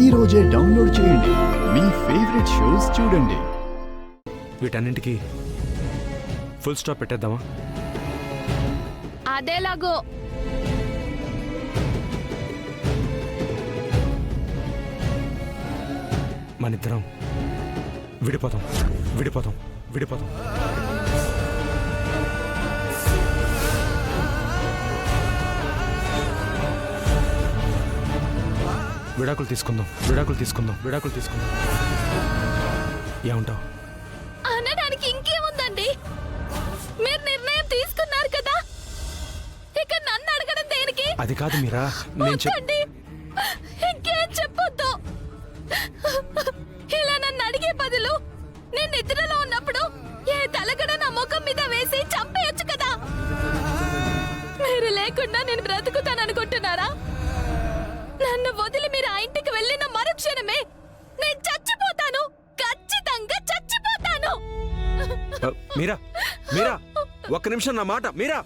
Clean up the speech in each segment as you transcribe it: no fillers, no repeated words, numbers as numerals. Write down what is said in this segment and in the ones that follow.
ఈ రోజే డౌన్లోడ్ చేయండి. మీ ఫేవరెట్ షోస్ చూడండి. వీటన్నింటికి ఫుల్ స్టాప్ పెట్టేద్దామా? అదేలాగో. మనిద్దరం విడిపోతాం విడిపోతాం విడిపోతాం. విడాకులు తీసుకుందాం విడాకులు తీసుకుందాం విడాకులు తీసుకుందాం. ఏమంటావు? అనడానికి ఇంకేముందండి? మీరు నిర్ణయం తీసుకున్నారు కదా, ఇక నన్ను అడగడం దేనికి? అది కాదు మీరా, నేను వద్దండి. ఇంకేం చెప్పొద్దు. ఇలా నన్ను అడిగే బదులు నేను నిద్రలో ఉన్నప్పుడు ఏ తలగడ నా ముఖం మీద వేసి చంపేయొచ్చు కదా. మీరు లేకుండా నేను బ్రతుకుతాననుకుంటున్నారా? నన్ను వదిలి మీరు ఆ ఇంటికి వెళ్ళిన మరుక్షణమే నేను చచ్చిపోతాను. ఖచ్చితంగా చచ్చిపోతాను. మీరా మీరా ఒక్క నిమిషం నా మాట. మీరా,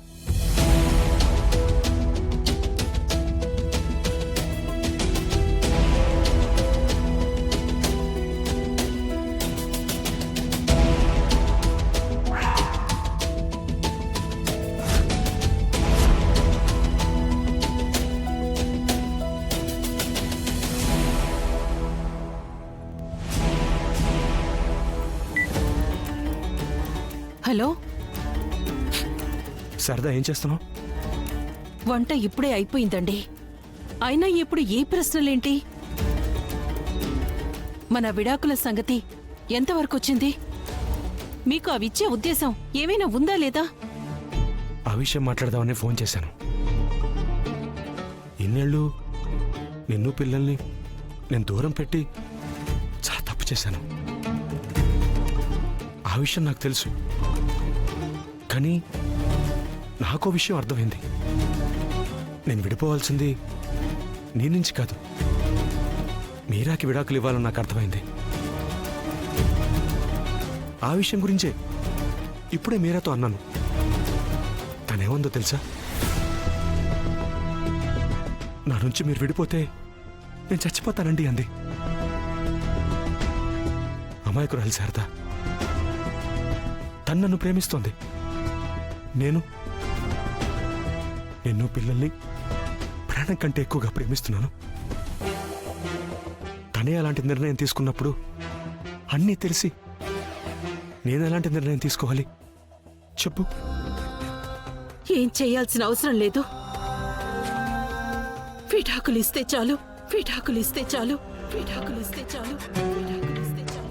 హలో, సరదా ఏం చేస్తున్నావు? వంట ఇప్పుడే అయిపోయిందండి. అయినా ఇప్పుడు ఈ ప్రశ్నలేంటి? మన విడాకుల సంగతి ఎంతవరకొచ్చింది? మీకు అవిచ్చే ఉద్దేశం ఏమైనా ఉందా లేదా? ఆ విషయం మాట్లాడదామని ఫోన్ చేశాను. ఇన్నేళ్ళు నిన్ను పిల్లల్ని నేను దూరం పెట్టి చాలా తప్పు చేశాను. ఆ విషయం నాకు తెలుసు. కానీ నాకో విషయం అర్థమైంది. నేను విడిపోవాల్సింది నీ నుంచి కాదు, మీరాకి విడాకులు ఇవ్వాలని నాకు అర్థమైంది. ఆ విషయం గురించే ఇప్పుడే మీరాతో అన్నాను. తనేమందో తెలుసా? నా నుంచి మీరు విడిపోతే నేను చచ్చిపోతానండి అంది. అమాయకురాలు శారద. తను నన్ను ప్రేమిస్తోంది. నేను నిన్ను పిల్లల్ని ప్రాణం కంటే ఎక్కువగా ప్రేమిస్తున్నాను. తనే అలాంటి నిర్ణయం తీసుకున్నప్పుడు అన్నీ తెలిసి నేను ఎలాంటి నిర్ణయం తీసుకోవాలి చెప్పు? ఏం చేయాల్సిన అవసరం లేదు. విడాకులిస్తే చాలు, విడాకులిస్తే చాలు, విడాకులిస్తే చాలు, విడాకులిస్తే చాలు.